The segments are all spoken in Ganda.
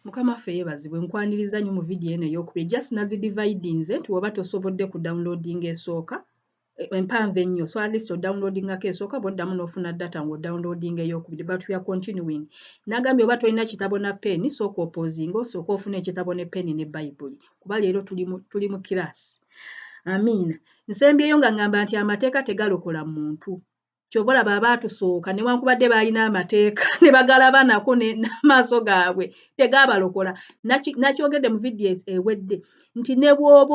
Mukama ffe yeebazibwe nkwaniriza nnyo mu vidiyo eno ey'okubiri just nazidividinze nti woba tosobodde ku downloading esooka empanvu ennyo so at least odownloadingako esooka bw'oddamu n'ofuna data ng'odownloading ey'okubiri but we are continuing nagambye oba tolina kitabo na peeni sooka opoozinga osooka ofuna ekitabo ne peeni ne bayibuli kuba leero tuli mu kiraasi amiina nsembyeyo nga ngamba nti amateeka tegalokola muntu kyova olaba abaatusooka newankubadde baalina amateeka ne bagalaba nako n'amaaso gaabwe tegaabalokola nakyogedde mu vidiyo ewedde nti ne bw'oba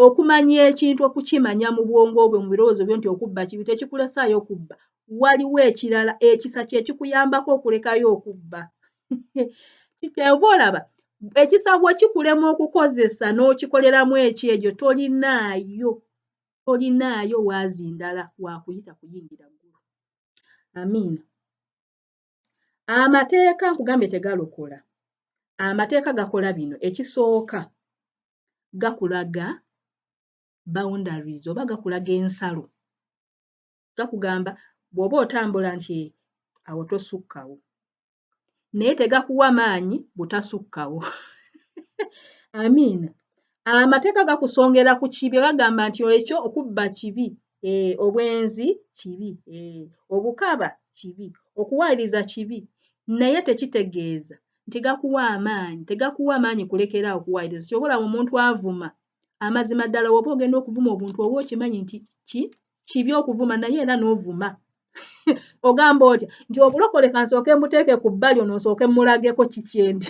okumanya ekintu okukimanya mu bwongo bwe mu birowoozo byo nti okubba kibi tekikulesaayo okubba waliwo ekirala ekisa kye kikuyambako okulekayo okubba kyova olaba ekisa bwe kikulema okukozesa n'okikoleramu ekyejo tolinaayo waazi ndala wakuyita kuyingira ggulu amiina amateeka nkugambye tegalokola amateeka gakola bino ekisooka gakulaga boundaries oba gakulaga ensalo gakugamba bw'oba otambula nti awo tosukkawo naye tegakuwa maanyi butasukkawo amiina amateeka gakusongera ku kibi gagamba nti ekyo okubba kibi obwenzi kibi obukaba kibi okuwaayiriza kibi naye tekitegeeza nti gakuwa amaanyi tegakuwa amaanyi kulekeraawo okuwaayiriza kyobola omuntu avuma amazima ddala woba ogenda okuvuma obuntu oba okimanyi nti kibi okuvuma naye era n'ovuma ogamba otya nti obulokole kansooke mbuteeke ku bbali ono nsooke mulageko kikyendi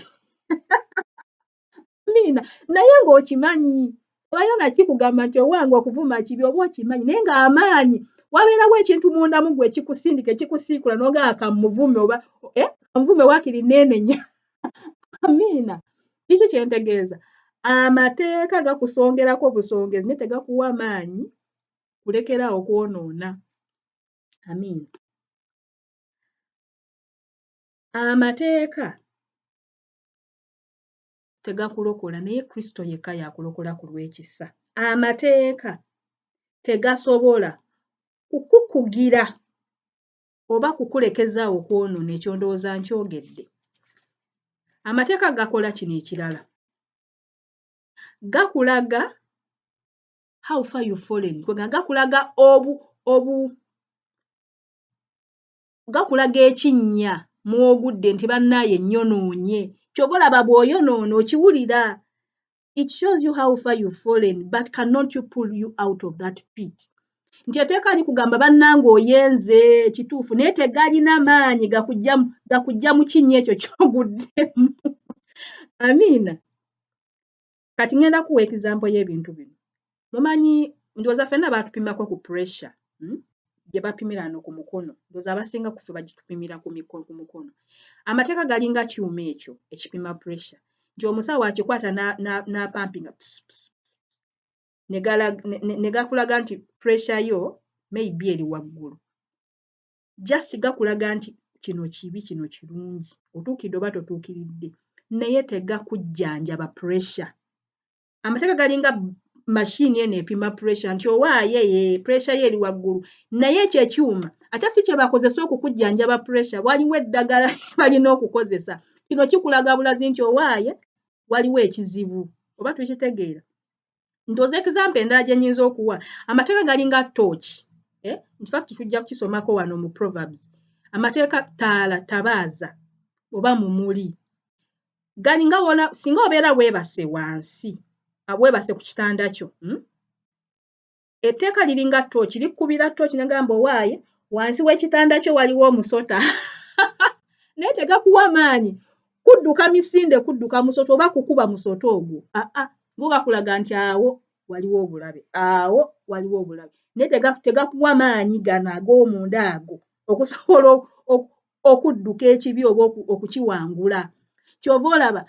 amiina naye ng'okimanyi obayo nakikugamba nti owange okuvuma kibi oba okimanyi naye ng'amaanyi wabeerawo ekintu mundamu gwe ekikusindika ekikusiikula n'ogamba kamuvume oba kamuvume waakiri neenenya amiina kiki kyentegeeza amateeka gakusongerako busongezi naye tegakuwa maanyi kulekeraawo okwonoona amiina amateeka tegakulokola naye Kristo yekka yakulokola ku lw'ekisa amateeka tegasobola kukukugira oba kukulekezaawo okwonoona ekyo ndowooza nkyogedde amateeka gakola kino ekirala gakulaga how far you fallen gakulaga gakulaga ekinnya mw'ogudde nti bannaaye nnyonoonye ky'oba olaba bw'oyonoona okiwulira it shows you how far you fallen but cannot you pull you out of that pit nti eteeka likugamba bannange oyenze kituufu naye tegalina maanyi gakujja mu kinnya ekyo ky'oguddemu amiina kati ngenda kuwa example y'ebintu bino mumanyi ndowooza ffenna baatupimako ku pressure gye bapimira wano ku mukono ndowooza abasinga ku ffe bagitupimira ku mukono amateeka galinga kyuma ekyo ekipima pressure nti omusawo akikwata n'apampinga ne gakulaga nti pressure yo maybe eri waggulu just gakulaga nti kino kibi kino kirungi otuukidde oba totuukiridde naye tegakujjanjaba pressure amateeka galinga machine eno epima pressure nti owaaye pressure ye eri waggulu naye ekyo ekyuma ate si kye bakozesa okukujjanjaba pressure waliwo eddagala balina okukozesa kino kikulaga bulazi nti owaaye waliwo ekizibu oba tukitegeera ndowooza example endala gye nnyinza okuwa amateeka galinga tooki in fact tujja kukisomako wano mu Proverbs amateeka ttaala tabaaza oba mumuli galinga wona singa obeera weebase wansi weebase ku kitanda kyo etteeka liringa tooki likkubira tooki negamba owaaye wansi w'ekitanda kyo waliwo omusota naye tegakuwa maanyi kudduka misinde kudduka musota oba kukuba musota ogwo go gakulaga nti awo waliwo obulabe naye tegakuwa maanyi gano ag'omunda ago okusobola okudduka ekibi oba okukiwangula kyova olaba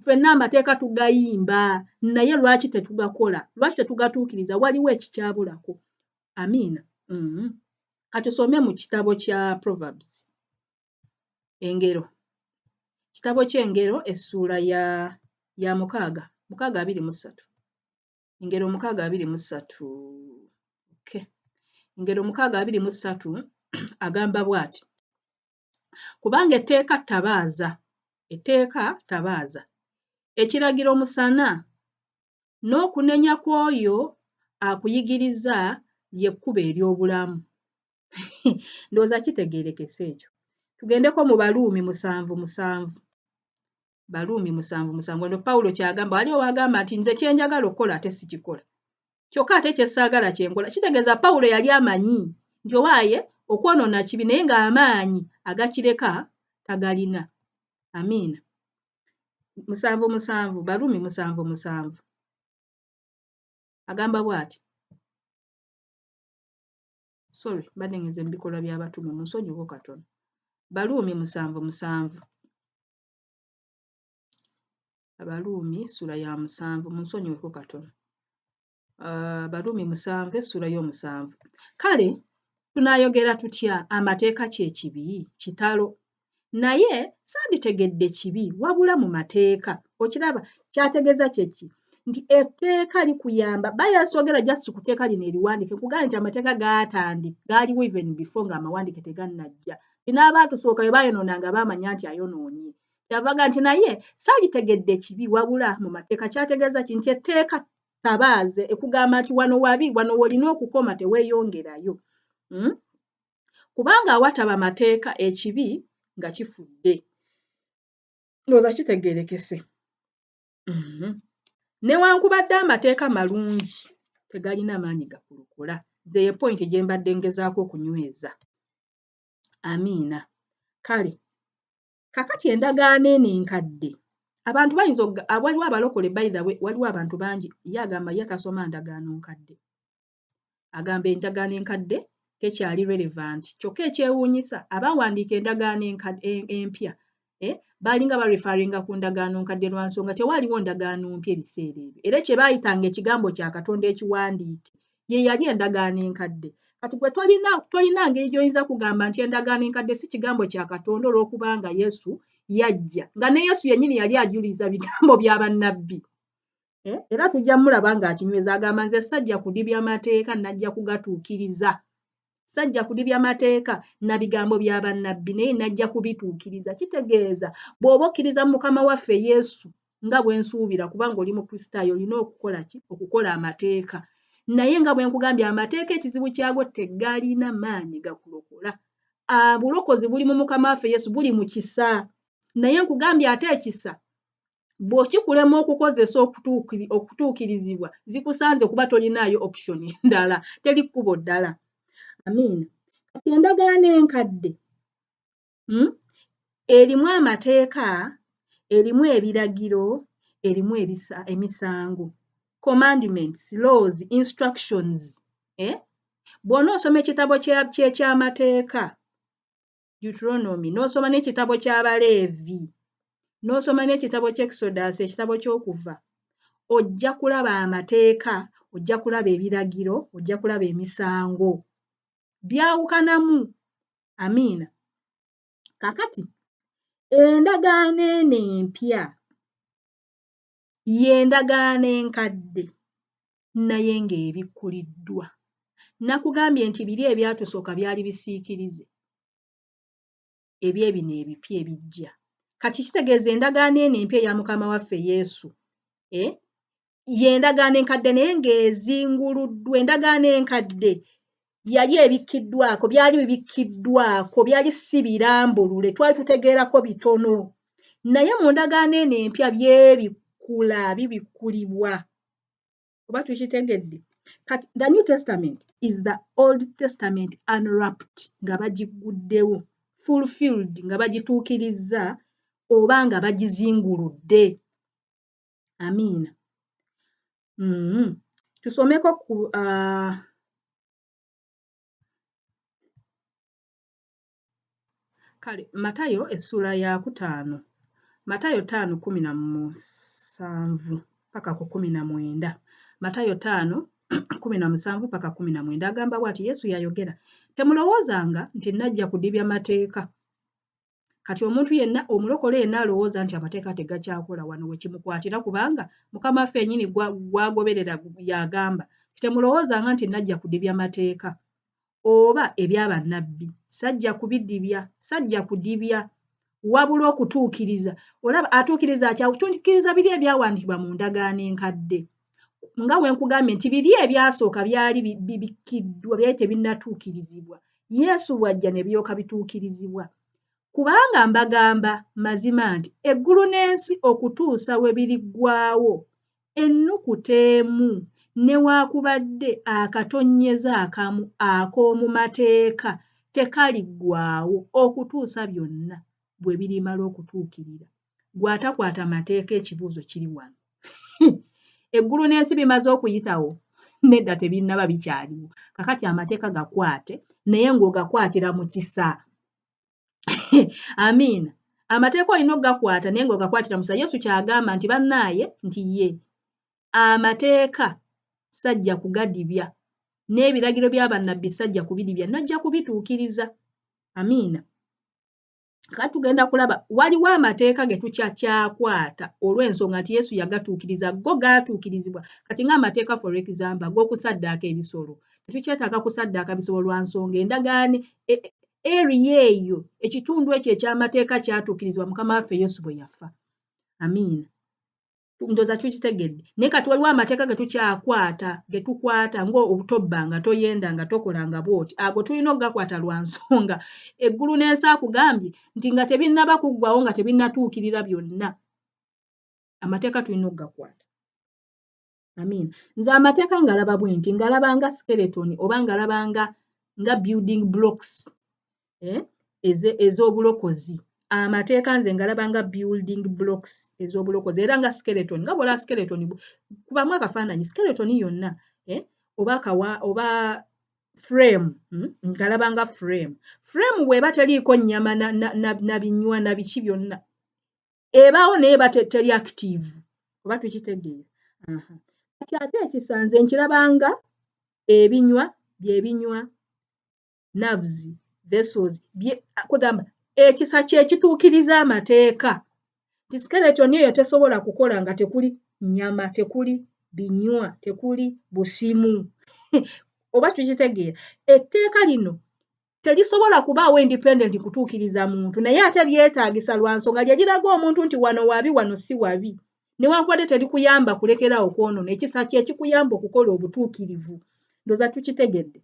ffenna amateeka tugayimba naye lwaki tetugakola lwaki tetugatuukiriza waliwo ekikyabulako amiina katusome mu kitabo kya Proverbs engero kitabo ky'engero essuula ya 6:23 engero 6:23 okay engero 6:23 agamba bw'ati kubanga etteeka ttabaaza etteeka tabaaza, ekiragiro musana, n'okunenya kw'oyo akuyigiriza ly'ekkubo ery'obulamu. Ndowooza kitegeerekese ekyo. Tugendeko mu Baluumi 7:7. Baluumi 7:7. Wano Pawulo kyagamba, waliwo wagamba nti nze kye njagala okukola ate sikikola. Kyokka ate kye ssaagala kye nkola. Kitegeeza Pawulo yali amanyi nti owaaye okwonoona kibi naye ng'amaanyi agakireka tagalina. Amiina. 7:7. Baluumi 7:7. Agamba bw'ati. Sorry, mbadde ngenze mu bikolwa by'abatume, munsonyiwo katono. Baluumi 7:7. Abaluumi ssula ya 7, munsonyiweko katono. Baluumi 7 essula y'omusanvu. Kale tunaayogera tutya amateeka kye kibi, kitalo. Naye sanditegedde kibi wabula mu mateeka. Okiraba kyategeeza kye ki? Nti etteeka likuyamba, bayasoogera just ku tteeka lino eriwandiike, nkugambye nti amateeka gaaliwo even before ng'amawandiike tegannajja. N'abaatusooka bwe baayonoonanga baamanya nti ayonoonye. Yavaga nti naye saalitegedde kibi wabula mu mateeka, kyategeeza ki? Nti etteeka tabaaze ekugamba nti wano wabi, wano w'olina okukoma teweeyongerayo. Kubanga awataba mateeka ekibi nga kifudde. Ndowooza kitegeerekese. Newankubadde amateeka malungi tegalina maanyi gakulokola. Nze ye point gye mbadde ngezaako okunyweza. Amiina. Kale kakati endagaano eno enkadde abantu bayinza waliwo abalokole by the way, waliwo abantu bangi ye agamba ye tasoma ndagaano nkadde. Agamba endagaano enkadde tekyali relevant. Kyokka ekyewuunyisa abawandiika endagaano empya baalinga barefaringa ku ndagaano nkadde lwa nsonga tewaaliwo ndagaano mpya ebiseera ebyo. Era kye baayitanga ekigambo kya Katonda ekiwandiike ye yali endagaano enkadde. Kati gwe tolina ngeri gy'oyinza kugamba nti endagaano enkadde si kigambo kya Katonda olw'okubanga Yesu yajja. Nga ne Yesu yennyini yali ajuliza bigambo bya bannabbi. Era tujja mulaba ng'akinyweza agamba nze sajja kudibya mateeka najja kugatuukiriza. Sajja kudibya mateeka na bigambo bya bannabbi naye najja kubituukiriza. Kitegeeza bw'oba okkiriza mu Mukama waffe Yesu nga bwe nsuubira kubanga oli Mukristaayo olina okukola ki? Okukola amateeka. Naye nga bwe nkugambye amateeka ekizibu kyago tegalina maanyi gakulokola. Obulokozi buli mu Mukama waffe Yesu, buli mu kisa. Naye nkugambye ate ekisa bw'okikulema okukozesa okutuukirizibwa zikusanze kuba tolinaayo option ndala, teri kkubo ddala. Amiina. Kati endagaano enkadde erimu amateeka, erimu ebiragiro, erimu emisango. Commandments, laws, instructions. Bw'onoosoma ekitabo ky'amateeka, Deuteronomy, n'osoma n'ekitabo ky'Abaleevi, n'osoma n'ekitabo ky'Exodus, ekitabo ky'Okuva, ojja kulaba amateeka, ojja kulaba ebiragiro, ojja kulaba emisango. Byawukanamu. Amiina. Kaakati endagaano eno empya y'endagaano enkadde naye ng'ebikkuliddwa. Nakugambye nti biri ebyatusooka byali bisiikirize. Ebyebino ebipya ebijja. Kati kitegeeza endagaano eno empya eya Mukama waffe Yesu. Y'endagaano enkadde naye ng'ezinguluddwa. Endagaano enkadde yali ebikkiddwako, byali bibikkiddwako, byali si birambulule, twali tutegeerako bitono. Naye mu ndagaano eno empya byebikkula, bibikkulibwa. Oba tukitegedde? Kati the New Testament is the Old Testament unwrapped, nga bagiguddewo, fulfilled, nga bagituukirizza oba nga bagizinguludde. Amiina. Tusomeko ku kale Matayo essula ya 5. Matayo 5:17 paka ku 19. Matayo 5:17 paka 19 agamba bw'ati, Yesu yayogera, temulowoozanga nti najja kudibya mateeka. Kati omuntu yenna, omulokole yenna alowooza nti amateeka tegakyakola wano we kimukwatira kubanga Mukama waffe yennyini gwagoberera yagamba, temulowoozanga nti najja kudibya mateeka oba eby'abannabbi. Sajja kubidibya, sajja kudibya wabula okutuukiriza. Olaba atuukiriza atya? Tukkiriza biri ebyawandiikibwa mu ndagaano enkadde. Nga bwe nkugambye nti biri ebyasooka byali bibikkiddwa, byali tebinnatuukirizibwa. Yesu bw'ajja ne biryoka bituukirizibwa. Kubanga mbagamba mazima nti eggulu n'ensi okutuusa we biriggwaawo, ennukuta emu newaakubadde akatonnyeza akamu ak'omu mateeka tekaliggwaawo okutuusa byonna bwe birimala okutuukirira. Gw'atakwata mateeka ekibuuzo kiri wano. Eggulu n'ensi bimaze okuyitawo? Nedda, tebinnaba, bikyaliwo. Kakati amateeka gakwate, naye ng'ogakwatira mu kisa. Amiina. Amateeka olina okugakwata naye ng'ogakwatira mu kisa. Yesu ky'agamba nti bannaaye nti ye amateeka sajja kugadibya, n'ebiragiro bya bannabbi sajja kubidibya, najja kubituukiriza. Amiina. Kati tugenda kulaba waliwo amateeka ge tukyakyakwata olw'ensonga nti Yesu yagatuukiriza, go gaatuukirizibwa. Kati ng'amateeka for example ag'okusaddaaka ebisolo, tetukyetaaga kusaddaaka bisolo lwa nsonga endagaano eriya eyo, ekitundu ekyo eky'amateeka kyatuukirizibwa Mukama waffe Yesu bwe yafa. Amiina. Ndowooza tukitegedde. Naye kati waliwo amateeka ge tukyakwata, ge tukwata ng'obutobbanga, toyendanga, tokolanga bw'oti. Ago tulina okugakwata lwa nsonga eggulu n'ensi akugambye nti nga tebinnaba kuggwawo, nga tebinnatuukirira byonna. Amateeka tulina okugakwata. Amiina. Nze amateeka ngalaba bwe nti, ngalaba nga skeleton oba ngalaba nga building blocks ez'obulokozi. Amateeka nze ngalaba nga building blocks ez'obulokozi era nga skeleton. Nga bw'olaba skeleton, kubamu akafaananyi skeleton yonna oba frame, ngalaba nga frame. Frame bw'eba teriiko nnyama na binywa na biki byonna, ebaawo naye eba teri active. Oba tukitegeera? Kati ate ekisanze nkiraba nga ebinywa by'ebinywa, nerves, vessels, kugamba ekisa kye kituukiriza amateeka. Nti skeleton eyo tesobola kukola nga tekuli nnyama, tekuli binywa, tekuli busimu. Oba tukitegeera? Etteeka lino terisobola kubaawo independent kutuukiriza muntu, naye ate lyetaagisa lwa nsonga lye liraga omuntu nti wano wabi, wano si wabi. Newankubadde terikuyamba kulekerawo kwonoona, ekisa kye kikuyamba okukola obutuukirivu. Ndowooza tukitegedde.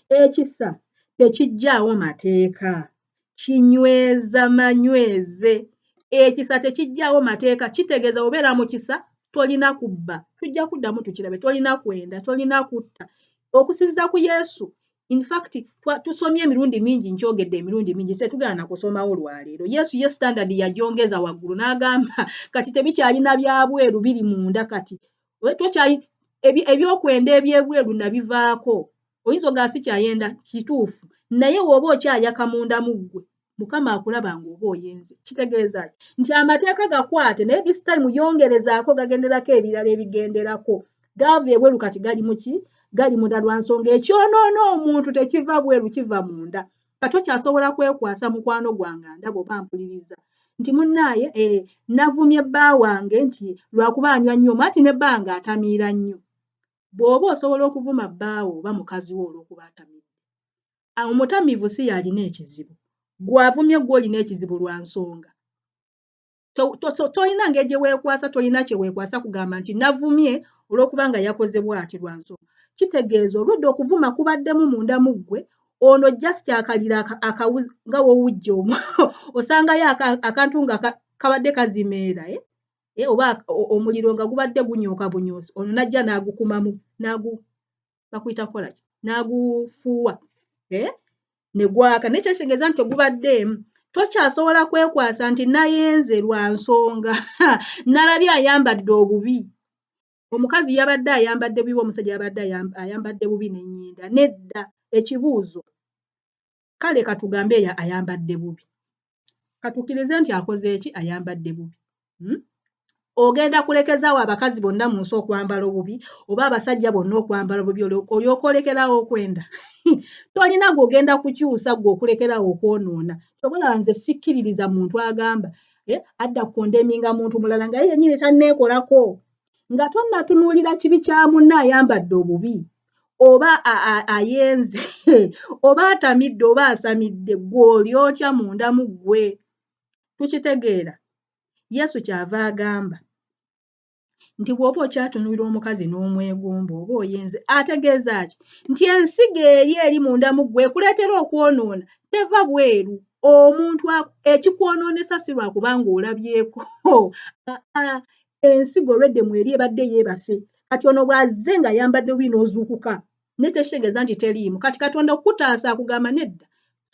Ekisa tekijjaawo mateeka, kinyweza manyweze. Ekisa tekijjaawo mateeka, kitegeeza obeera mu kisa tolina kubba, tujja kuddamu tukirabe, tolina kwenda, tolina kutta. Okusinziira ku Yesu, in fact tusomye emirundi mingi, nkyogedde emirundi mingi, se tugenda na kusomawo lwaleero. Yesu ye standard yagyongeza waggulu n'agamba kati tebikyalina bya bweru, biri munda. Kati ebyokwenda ebyebweru nabivaako. Oyinza ogaa sikyayenda kituufu, naye w'oba okyayaka munda mu ggwe, Mukama akulaba ng'oba oyenze. Kitegeeza nti amateeka gakwate, naye this time yongerezaako, gagenderako ebirala ebigenderako. Gaava ebweru kati gali mu ki? Gali munda lwa nsonga ekyonoona omuntu tekiva bweru, kiva munda. Kati okyasobola kwekwasa mukwano gwange ndaba oba mpuliriza nti munnaaye navumye bba wange nti lwakuba anywa nnyo, ati ne bba nga atamiira nnyo. Bw'oba osobola okuvuma bbaawo oba mukazi wo olw'okuba atamidde, omutamiivu si yalina ekizibu, gw'avumye gwe olina ekizibu lwa nsonga. Tolina ngeri gye weekwasa, tolina kye weekwasa kugamba nti navumye olw'okuba nga yakoze bw'ati lwa nsonga. Kitegeeza olwedda okuvuma kubaddemu munda mu ggwe, ono just akalira nga w'owujja osangayo akantu nga kabadde kazimeera, oba omuliro nga gubadde gunyooka bunyoosi, ono najja n'agukumamu, bakuyita kukola ki? N'agufuuwa, ne gwaka. Naye kitegeeza nti ogubaddeemu. Tokyasobola kwekwasa nti nayenze lwa nsonga nalabye ayambadde obubi. Omukazi yabadde ayambadde bubi, omusajja yabadde ayambadde bubi n'ennyindo. Nedda, ekibuuzo, kale katugambe ayambadde bubi. Katukkirize nti akoze eki? Ayambadde bubi. Ogenda kulekezaawo abakazi bonna mu nsi okwambala obubi, oba abasajja bonna okwambala obubi, olyoka olekerawo okwenda? Tolina gw'ogenda kukyusa gwe okulekerawo okwonoona. Ky'obola nze sikkiririza muntu agamba adda kukondeminga muntu mulala nga ye yennyini tanneekolako, nga tonnatunuulira kibi kya munne ayambadde obubi, oba ayenze, oba atamidde, oba asamidde, ggwe oli otya munda mu ggwe. Tukitegeera Yesu kyava agamba nti bw'oba okyatunuulira omukazi n'omwegomba oba oyenze ategeeza ki nti ensigo eri munda mu ggwe ekuleetera okwonoona teva bweru omuntu ekikwonoonesa si lwa kubanga olabyeko ensigo olwedde mweri ebadde yeebase kati ono bw'azze nga ayambadde bubi n'ozuukuka ne tekitegeeza nti teriimu kati Katonda okutaasa akugamba nedda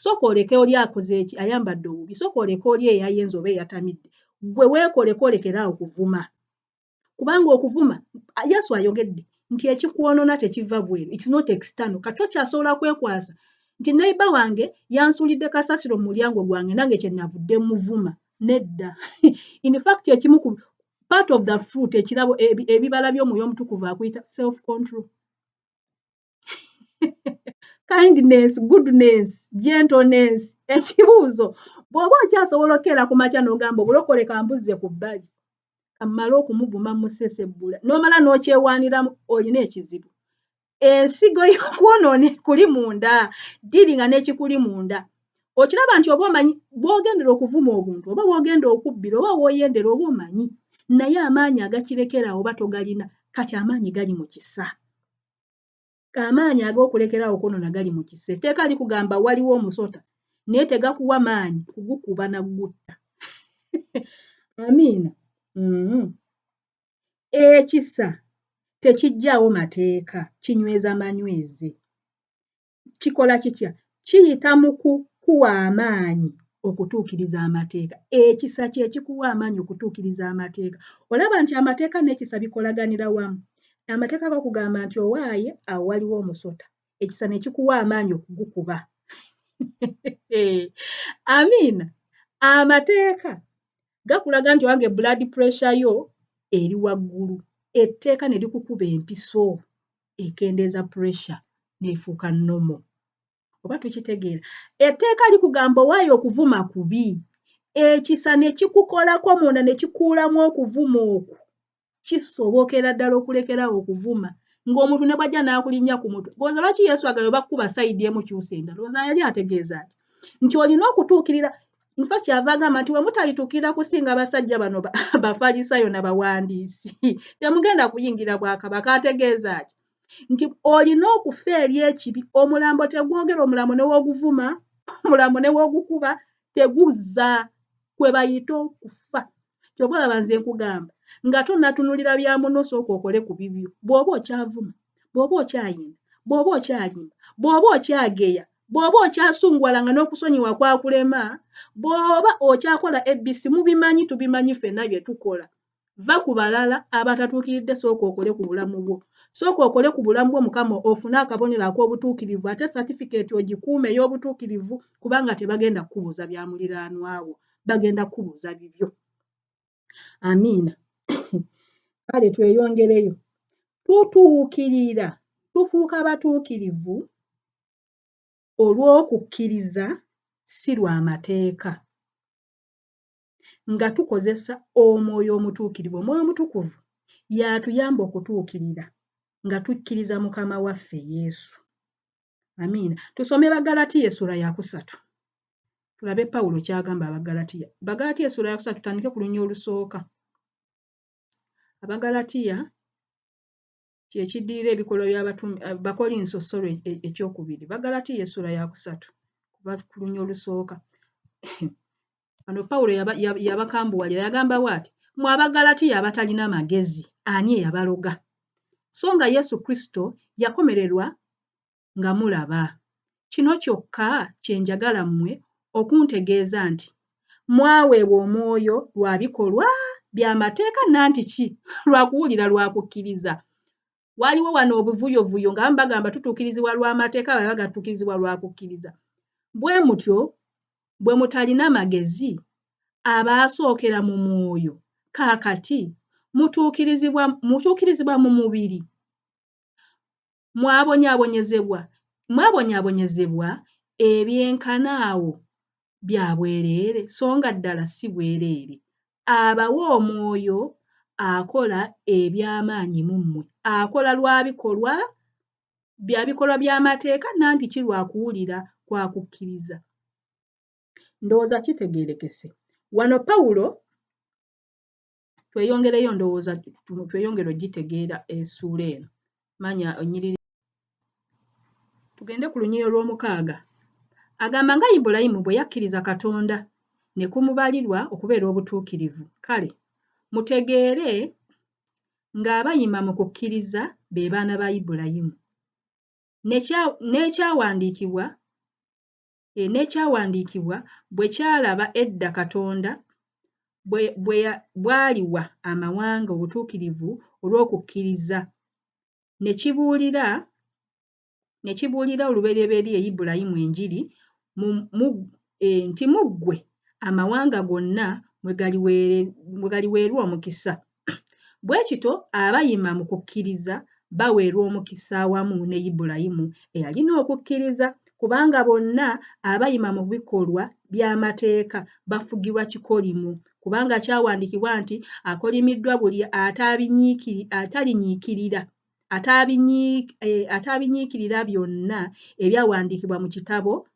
sooka oleke oli akoze eki ayambadde obubi sooka oleke oli eyayenze oba eyatamidde gwe weekoleko olekeraawo okuvuma kubanga okuvuma Yesu ayogedde nti ekikwonoona tekiva bweru it's not external kati okyasobola kwekwasa nti neighbor wange yansuulidde kasasiro mu mulyango gwange nange kyenavudde muvuma nedda in fact ekimu ku part of the fruit ekirabo ebibala by'omwoyo omutukuvu akuyita self control kindness goodness gentleness ekibuuzo bw'oba okyasobola okkeera ku makya n'ogamba obulokole kambuzze ku bbali kamala okumuvuma musesebbula n'omala n'okyewaaniramu olina ekizibu ensigo y'okwonoone kuli munda diringa n'ekikuli munda okiraba nti oba omanyi bw'ogendera okuvuma obuntu oba bw'ogenda okubbira oba bw'oyendera oba omanyi naye amaanyi agakirekerawo oba togalina kati amaanyi gali mu kisa amaanyi ag'okulekeraawo okwonoona gali mu kisa etteeka likugamba waliwo omusota naye tegakuwa maanyi kugukuba na gutta amiina ekisa tekijjaawo mateeka kinyweza manyweze kikola kitya kiyita mu kukuwa amaanyi okutuukiriza amateeka ekisa kye kikuwa amaanyi okutuukiriza amateeka olaba nti amateeka n'ekisa bikolaganira wamu amateeka gakugamba nti owaaye awo waliwo omusota ekisa ne kikuwa amaanyi okugukuba amiina amateeka gakulaga nti owange blood pressure yo eri waggulu etteeka ne likukuba empiso ekendeeza pressure neefuuka normal oba tukitegeera etteeka likugamba owaaye okuvuma kubi ekisa ne kikukolako munda ne kikuulamu okuvuma okwo kisobokera ddala okulekeraawo okuvuma ng'omuntu ne bw'ajja n'akulinnya ku mutwe lowooza lwaki Yesu agambye bakkuba sayidi emu kyusa endala lowooza yali ategeeza nti olina okutuukirira nfa kyava agamba nti we mutalituukirira kusinga abasajja bano bafalisaayo n'abawandiisi temugenda kuyingira bwakabaka ategeeza nti olina okufa eri ekibi omulambo tegwogera omulambo ne wooguvuma omulambo ne woogukuba teguzza kwe bayita okufa kyova olaba nze nkugamba nga tonnatunulira bya muno sooka okole ku bibyo bw'oba okyavuma bw'oba okyayimba bw'oba okyayimba bw'oba okyageya bw'oba okyasungwalanga n'okusonyiwa kwakulema bw'oba okyakola ebbisi mubimanyi tubimanyi ffenna bye tukola va ku balala abatatuukiridde sooka okole ku bulamu bwo sooka okole ku bulamu bwo mukama ofune akabonero ak'obutuukirivu ate satifikeeti ogikuume ey'obutuukirivu kubanga tebagenda kukubuuza bya muliraanwawo bagenda kukubuuza bibyo amiina kale tweyongereyo tutuukirira tufuuka batuukirivu olw'okukkiriza si lwa mateeka nga tukozesa omwoyo omutuukirivu omwoyo omutukuvu y'atuyamba okutuukirira nga tukkiriza mukama waffe Yesu amiina tusome Bagalatiya essula ya 3 tulabe Pawulo kyagamba Abagalatiya Bagalatiya essula ya 3 tutandike ku lunya olusooka Abagalatiya kye kiddirira ebikolwa by'abatumi Bakolinso ekyokubiri Bagalatiya essula ya 3 kuba ku lunya olusooka ano Pawulo yabakambuwalira yagamba bw'ati mwe Abagalatiya abatalina magezi ani eyabaloga so nga Yesu Kristo yakomererwa nga mulaba kino kyokka kye njagala mmwe okuntegeeza nti mwaweebwa omwoyo lwa bikolwa by'amateeka nanti ki lwa kuwulira lwa kukkiriza waliwo wano obuvuyovuyo nga bagamba tutuukirizibwa lw'amateeka babaga tutuukirizibwa lwa kukkiriza bwe mutyo bwe mutalina magezi abaasookera mu mwoyo kaakati mutuukirizibwa mu mubiri mwabonyaabonyezebwa ebyenkanaawo bya bwereere so nga ddala si bwereere abawa omwoyo akola eby'amaanyi mu mmwe akola lwa bikolwa by'amateeka nanti ki lwa kuwulira kwa kukkiriza ndowooza kitegeerekese Wano Pawulo tweyongereyo ndowooza tweyongere ogitegeera essuula eno. Manya onyiriri. Tugende ku lunyiriri olw'omukaaga. Agamba nga Ibulayimu bwe yakkiriza Katonda ne kumubalirwa okubeera obutuukirivu. Kale mutegeere ng'abayima mu kukkiriza be baana ba Ibulayimu. N'ekyawandiikibwa bwe kyalaba edda Katonda bw'aliwa amawanga obutuukirivu olw'okukkiriza, ne kibuulira olubereberye Ibulayimu enjiri nti mu ggwe amawanga gonna mwe galiweerwa omukisa. Bwe kityo abayima mu kukkiriza baweerwa omukisa awamu ne Ibulayimu eyalina okukkiriza, kubanga bonna abayima mu bikolwa by'amateeka bafugibwa kikolimu, kubanga kyawandiikibwa nti akolimiddwa buli ataabinyiikirira byonna ebyawandiikibwa mu kitabo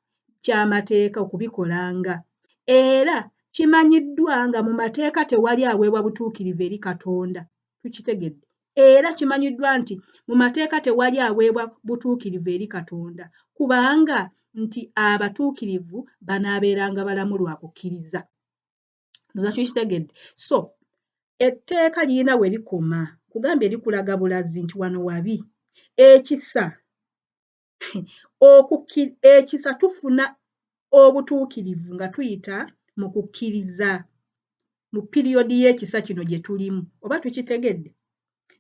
ky'amateeka okubikolanga. Era kimanyiddwa nga mu mateeka tewali aweebwa butuukirivu eri Katonda. Tukitegedde. Era kimanyiddwa nti mu mateeka tewali aweebwa butuukirivu eri Katonda, kubanga nti abatuukirivu banaabeeranga balamu lwa kukkiriza. Ndoza tukitegedde. So etteeka lirina we likoma, kugambye likulaga bulazi nti wano wabi. Ekisa tufuna obutuukirivu nga tuyita mu kukkiriza mu piriyodi y'ekisa kino gye tulimu. Oba tukitegedde?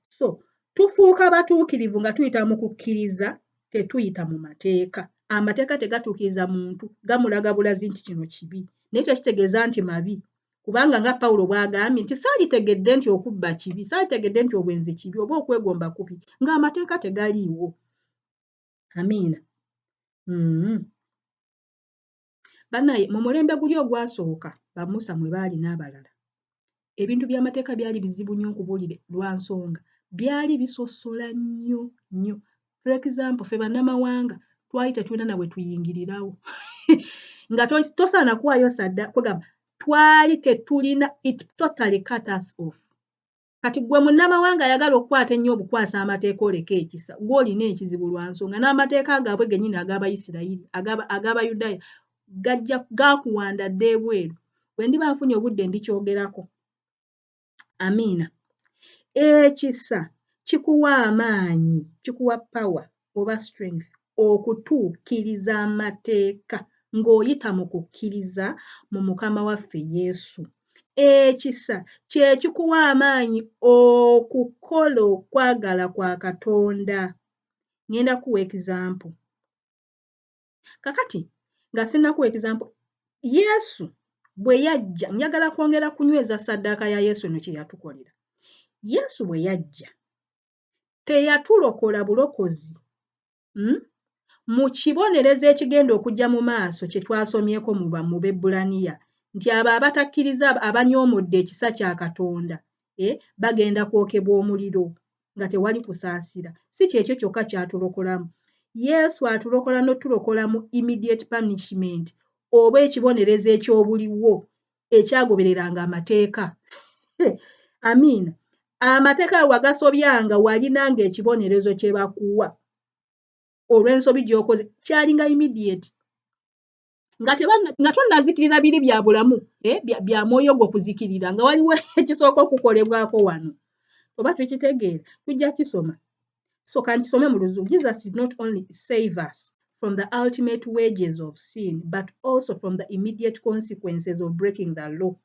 So tufuuka batuukirivu nga tuyita mu kukkiriza, tetuyita mu mateeka. Amateeka tegatuukiriza muntu, gamulaga bulazi nti kino kibi, naye tekitegeeza nti mabi. Kubanga nga Pawulo bw'agambye nti saalitegedde nti okubba kibi, saalitegedde nti obwenzi kibi oba okwegomba kubi, ng'amateeka tegaliiwo. Amiina. Bannaye mu mulembe guli ogwasooka ba Musa mwe baali n'abalala, ebintu by'amateeka byali bizibu nnyo okubuulira lwa nsonga byali bisosola nnyo. For example, ffe bannamawanga twali tetulina na bwe tuyingirirawo nga tosaana kuwaayo kwegamba twali tetulina, it totally cut us off. Kati gwe munnamawanga ayagala okukwata ennyo obukwasa amateeka oleka ekisa, gw'olina ekizibu lwa nsonga n'amateeka gaabwe gennyini ag'Abayisirayiri ag'Abayudaaya gaakuwanda dda ebweru. Bwe ndiba nfunye obudde ndikyogerako. Amiina. Ekisa kikuwa amaanyi, kikuwa power oba strength okutuukiriza amateeka ng'oyita mu kukkiriza mu Mukama waffe Yesu. Ekisa kye kikuwa amaanyi okukola okwagala kwa Katonda. Ngenda kuwa example. Kakati nga sinnakuwa example, Yesu bwe yajja, njagala kwongera kunyweza ssaddaaka ya Yesu eno kye yatukolera. Yesu bwe yajja teyatulokola bulokozi mu kibonerezo ekigenda okujja mu maaso kye twasomyeko mu Bebbulaniya, nti abo abatakkiriza abanyoomodde ekisa kya Katonda bagenda kwokebwa omuliro nga tewali kusaasira. Si kyekyo kyokka kyatulokolamu. Yesu atulokola n'otulokola mu immediate punishment oba ekibonerezo ekyobuliwo ekyagobereranga amateeka. Amiina. Amateeka wagasobyanga walinanga ekibonerezo kye bakuwa olw'ensobi gy'okoze kyalinga immediate. Nga tonnazikirira biri bya bulamu bya mwoyo gwo kuzikirira nga waliwo ekisooka okukolebwako wano. Oba tukitegeera? Tujja kisoma. So kankisome mu Luzungu. Jesus did not only save us from the ultimate wages of sin, but also from the immediate consequences of breaking the law.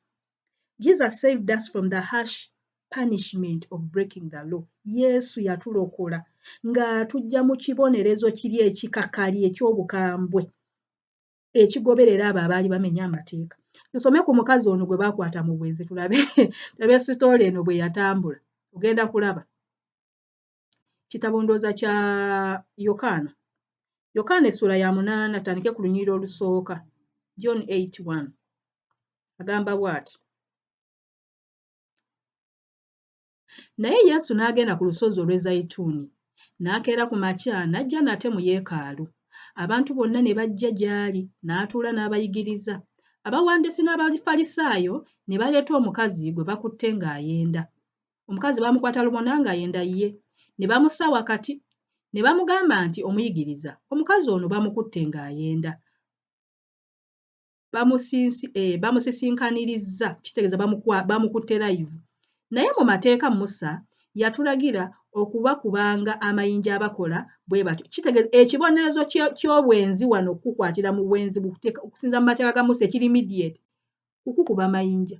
Jesus saved us from the harsh punishment of breaking the law. Yesu yatulokola ng'atujja mu kibonerezo kiri ekikakali eky'obukambwe ekigoberera abo abaali bamenya amateeka. Tusome ku mukazi ono gwe baakwata mu bwenzi tulabe sitoola eno bwe yatambula. Ogenda kulaba. Kitabo ndowooza kya Yokaana. Yokaana essula ya 8 atandike ku lunyiriri olusooka. John 8:1. Agamba bw'ati. Naye Yesu n'agenda ku lusozi olw'e n'akeera ku makya n'ajja nate mu yeekaalu. Abantu bonna ne bajja gy'ali n'atuula n'abayigiriza. Abawandiisi n'Abafalisaayo ne baleeta omukazi gwe bakutte ng'ayenda. Omukazi baamukwata lubona ng'ayenda ye, ne bamussa wakati, ne bamugamba nti, omuyigiriza, omukazi ono bamukutte ng'ayenda. Bamusisinkanirizza, kitegeeza bamukutte live. Naye mu mateeka Musa yatulagira okubakubanga amayinja abakola bwe batyo. Kitegeeza ekibonerezo ky'obwenzi wano okukukwatira mu bwenzi okusinza mu mateeka ga Musa ekiri immediate, kukukuba amayinja.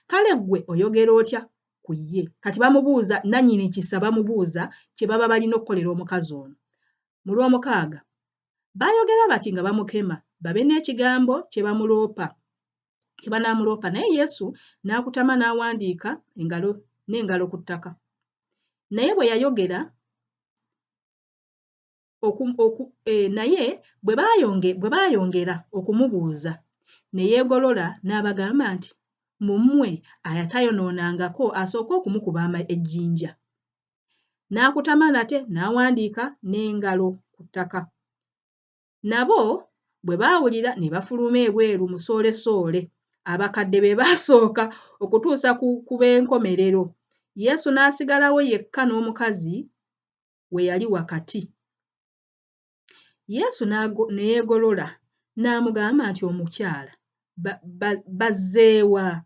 Kale ggwe oyogera otya ku ye? Kati bamubuuza, nannyini kisa bamubuuza kye baba balina okukolera omukazi ono. Mu Lwomukaaga baayogera bati nga bamukema babe n'ekigambo kye banaamuloopa, naye Yesu n'akutama n'awandiika n'engalo ku ttaka. Naye bwe yayogera naye bwe baayongera okumubuuza ne yeegolola n'abagamba nti, mu mmwe ayatayonoonangako asooke okumukuba ejjinja. N'akutama nate n'awandiika n'engalo ku ttaka. Nabo bwe baawulira ne bafuluma ebweru musoole-soole. Abakadde be baasooka okutuusa ku b'enkomerero. Yesu n'asigalawo yekka n'omukazi we yali wakati. Yesu ne yeegolola n'amugamba nti, omukyala, bazzeewa?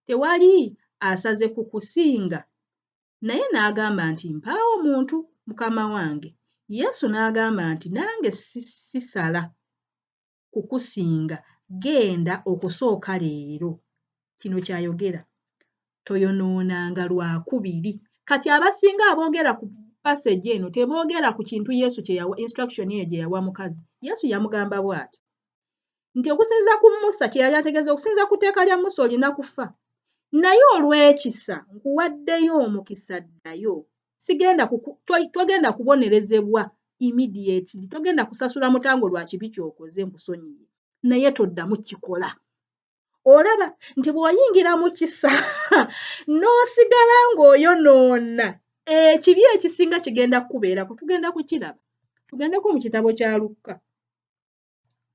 Tewali asaze kukusinga? Naye n'agamba nti, mpaawo muntu, mukama wange. Yesu n'agamba nti, nange sisala kukusinga, genda okusooka leero. Kino kyayogera, toyonoonanga lwakubiri. Kati abasinga aboogera ku passage eno teboogera ku kintu Yesu kye yawa, instruction ye gye yawa mukazi. Yesu yamugamba bw'ati nti okusinza ku Musa kye yali ategeeza, okusinza ku tteeka lya Musa olina kufa. Naye olw'ekisa nkuwaddeyo omukisa, ddayo. Togenda kubonerezebwa immediately, togenda kusasula mutango lwa kibi ky'okoze, nkusonyiye, naye toddamu kikola. Olaba nti bw'oyingira mu kisa n'osigala ng'oyonoona, ekibi ekisinga kigenda kukubeerako. Tugenda kukiraba. Tugendeko mu kitabo kya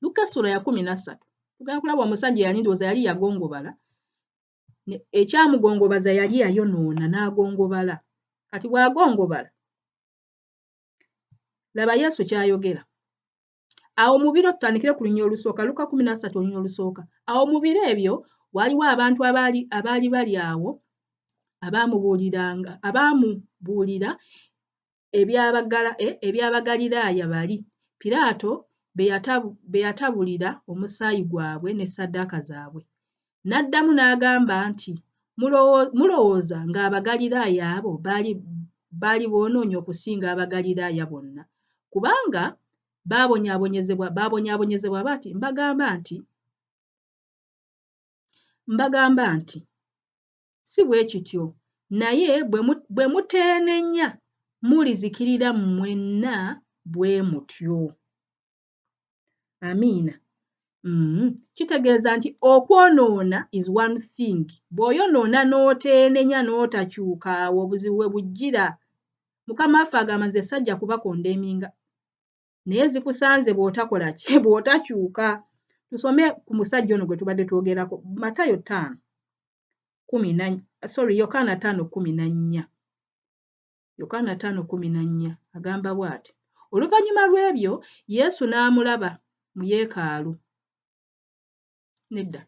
Luka ssula ya 13. Tugenda kulaba omusajja yali ndowooza yali yagongobala. Ekyamugongobaza yali yayonoona n'agongobala. Kati bw'agongobala, laba Yesu kyayogera. Awo mu biro, tutandikire ku lunyiriri olusooka, Luka 13 olunyiriri olusooka. Awo mu biro ebyo waliwo abantu abaali bali awo abaamubuulira eby'Abagaliraaya bali. Piraato be yatabulira omusaayi gwabwe ne ssaddaaka zaabwe. N'addamu n'agamba nti, mulowooza ng'Abagaliraaya abo baali boonoonyi okusinga Abagaliraaya bonna? Kubanga baabonyaabonyezebwa bati, mbagamba nti si bwe kityo, naye bwe muteenenya mulizikirira mwenna bwe mutyo. Amiina. Kitegeeza nti okwonoona is one thing. Bw'oyonoona n'oteenenya n'otakyuka, awo obuzibu we bujjira. Mukama waffe agamba nze sajja kubakondeminga, naye zikusanze bw'otakola ki? Bw'otakyuka. Tusome ku musajja ono gwe tubadde twogerako, Yokaana 5:14. Yokaana 5:14 agamba bw'ati, oluvannyuma lw'ebyo Yesu n'amulaba mu yeekaalu. Nedda,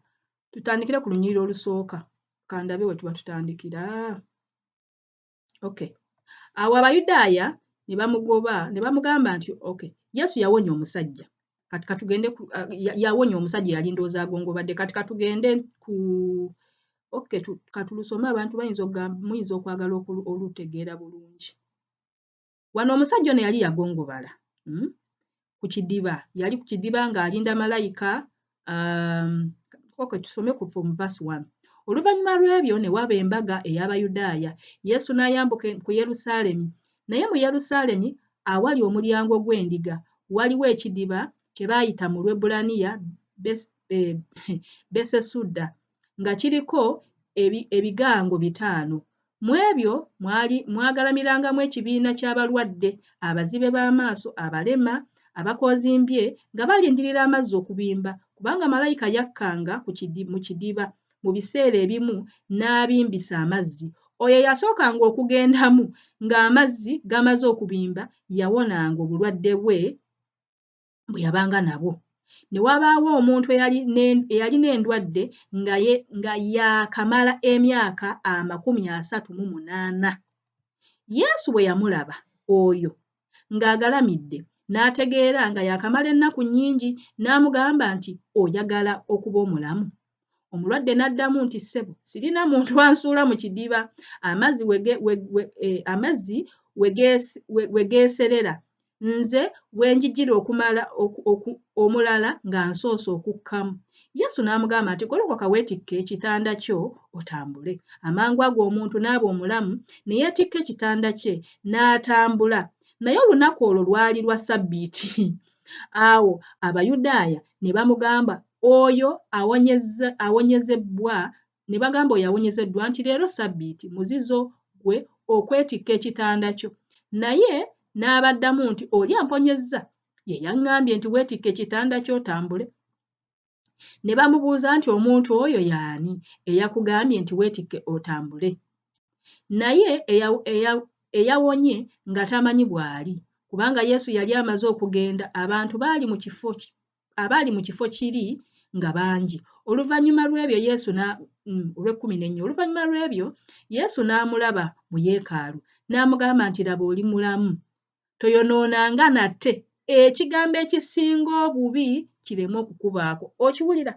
tutandikire ku lunyiriri olusooka, kandabe we tuba tutandikira. Okay. Awo Abayudaaya ne bamugamba nti Yesu yawonya omusajja. Kati katugende yawonya omusajja yali ndowooza agongobadde. Kati katugende katulusome, abantu muyinza okwagala olutegeera bulungi. Wano omusajja ono yali yagongobala ku kidiba. Yali ku kidiba ng'alinda malayika. Tusome from verse 1. Oluvannyuma lw'ebyo ne waba embaga ey'Abayudaaya. Yesu n'ayambuka ku Yerusaalemi. Naye mu Yerusaalemi awali omulyango gw'endiga waliwo ekidiba kye baayita mu Lwebbulaniya Besesudda, nga kiriko ebigango 5. Mu ebyo mwagalamirangamu ekibiina ky'abalwadde, abazibe b'amaaso, abalema, abakoozimbye nga balindirira amazzi okubimba kubanga malayika yakkanga mu kidiba mu biseera ebimu n'abimbisa amazzi. Oyo yasookanga okugendamu ng'amazzi gamaze okubimba yawonanga obulwadde bwe yabanga nabwo. Ne wabaawo omuntu eyalina endwadde nga yaakamala emyaka 38. Yesu bwe yamulaba oyo ng'agalamidde n'ategeera nga yaakamala ennaku nnyingi n'amugamba nti, oyagala okuba omulamu? Omulwadde n'addamu nti, ssebo, sirina muntu ansuula mu kidiba, amazzi we geeserera, nze we njijjira okumala omulala nga nsoose okukkamu. Yesu n'amugamba nti, golokoka weetikke ekitanda kyo otambule. Amangu ago omuntu n'aba omulamu ne yeetikka ekitanda kye n'atambula. Naye olunaku olwo lwali lwa Ssabbiiti. Awo Abayudaaya ne bamugamba oyo awonyezebbwa, ne bagamba oyo awonyezeddwa nti leero Ssabbiiti, muzizo gwe okwetikka ekitanda kyo. Naye n'abaddamu nti, oli amponyezza? Ye yaŋŋambye nti weetikke ekitanda kyo otambule. Ne bamubuuza nti omuntu oyo y'ani eyakugambye nti weetikke otambule? Naye eyawonye nga tamanyi bw'ali, kubanga Yesu yali amaze okugenda, abantu abaali mu kifo kiri nga bangi. Oluvannyuma lw'ebyo olw'ekkuminennya, oluvannyuma lw'ebyo Yesu n'amulaba mu yeekaalu n'amugamba nti, laba oli mulamu, toyonoonanga nate, ekigambo ekisinga obubi kireme okukubaako. Okiwulira?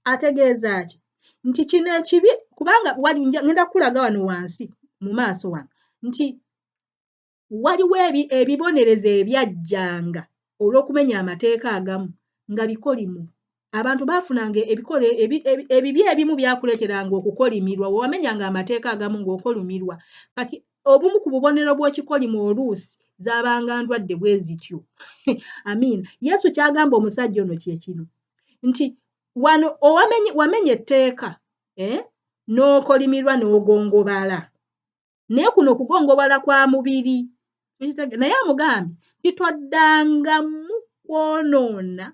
Ategeeza ki? Nti kino ekibi, kubanga ngenda kukulaga wano wansi mu maaso wano nti waliwo ebibonerezo ebyajjanga olw'okumenya amateeka agamu nga bikolimu. Abantu baafunanga ebibi ebimu byakuleeteranga okukolimirwa, wamenyanga amateeka agamu ng'okolimirwa. Kati obumu ku bubonero bw'ekikolimu oluusi zaabanga ndwadde bwe zityo. Amiina. Yesu kyagamba omusajja ono kye kino nti wano wamenya etteeka n'okolimirwa n'ogongobala. Naye kuno okugongobala kwa mubiri. Naye amugambye nti toddangamu kwonoona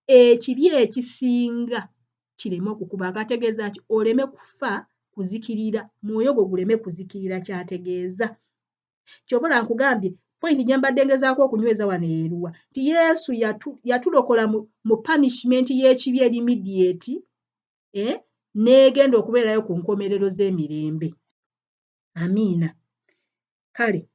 ekibi ekisinga kireme okukubaako. Ategeeza ki? Oleme kufa kuzikirira, mwoyo gwo guleme kuzikirira, kyategeeza. Ky'obola nkugambye pointi gye mbadde ngezaako okunyweza wano eruwa nti Yesu yatulokola mu punishment y'ekibi eri immediate, n'egenda okubeerayo ku nkomerero z'emirembe. Amiina. Kale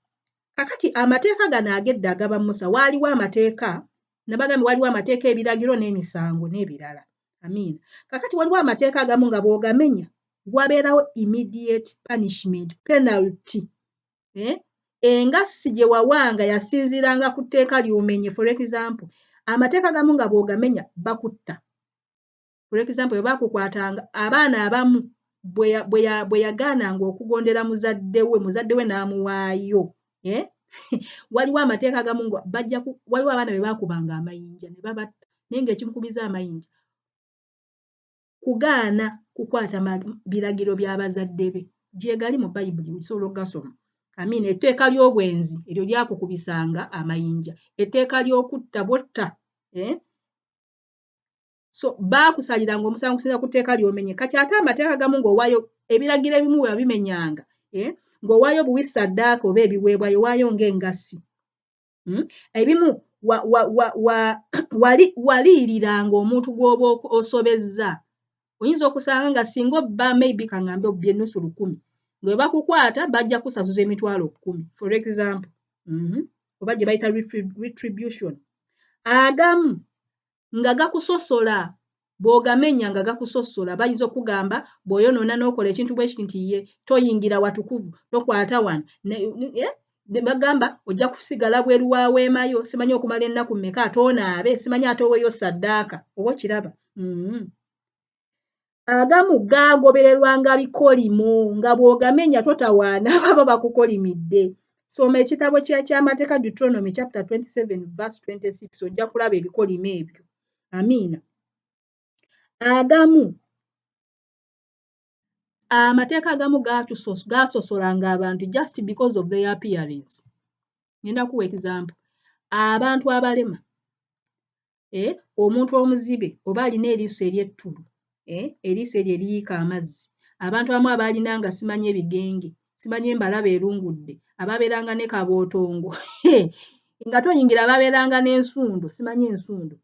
kakati amateeka gano ag'edda agaba Musa, waaliwo amateeka, nabagambye waliwo amateeka, ebiragiro n'emisango n'ebirala. Amiina. Kakati waliwo amateeka agamu nga bw'ogamenya wabeerawo immediate punishment, penalty. Engassi gye wawanga yasinziiranga ku tteeka ly'omenye. For example, amateeka agamu nga bw'ogamenya bakutta. For example, bwe baakukwatanga, abaana abamu bwe yagaananga okugondera muzadde we n'amuwaayo. Waliwo amateeka agamu waliwo abaana be baakubanga amayinja ne babatta, naye ng'ekimukubiza amayinja kugaana kukwata biragiro by'abazadde be. Gyegali mu Bayibuli, osobola okugasoma. Amiina. Etteeka ly'obwenzi eryo lyakukubisanga amayinja, etteeka ly'okutta botta. So baakusaliranga omusango okusinziira ku tteeka ly'omenye. Kati ate amateeka agamu ng'owaayo, ebiragiro ebimu bwe wabimenyanga, ng'owaayo buwi ssaddaaka oba ebiweebwayo, waayo ng'engassi. Ebimu waliiriranga omuntu gw'oba osobezza. Oyinza okusanga nga singa obba maybe kaŋŋambe obbye ennusu 1,000, nga bwe bakukwata bajja kusasuza emitwalo 10, for example. Oba gye bayita retribution. Agamu nga gakusosola, bw'ogamenya nga gakusosola, bayinza okugamba bw'oyonoona n'okola ekintu bwe kiti nti ye toyingira watukuvu, tokwata wano. Ne bagamba ojja kusigala bweru wa weema yo, simanyi okumala ennaku mmeka ate onaabe, simanyi ate oweeyo ssaddaaka. Oba okiraba? Agamu gaagobererwanga bikolimo, nga bw'ogamenya totawaana baba bakukolimidde. Soma ekitabo ky'amateeka Deuteronomy chapter 27 verse 26, ojja kulaba ebikolimo ebyo. Amiina. Amateeka agamu gaasosolanga abantu just because of their appearance. Ngenda kuwa example. Abantu abalema omuntu omuzibe oba alina eriiso ery'ettulu eriiso eryo eriyiika amazzi abantu abamu abaalina nga simanyi ebigenge simanyi embalabe erungudde ababeeranga ne kabootongo nga toyingira ababeeranga n'ensundo simanyi ensundo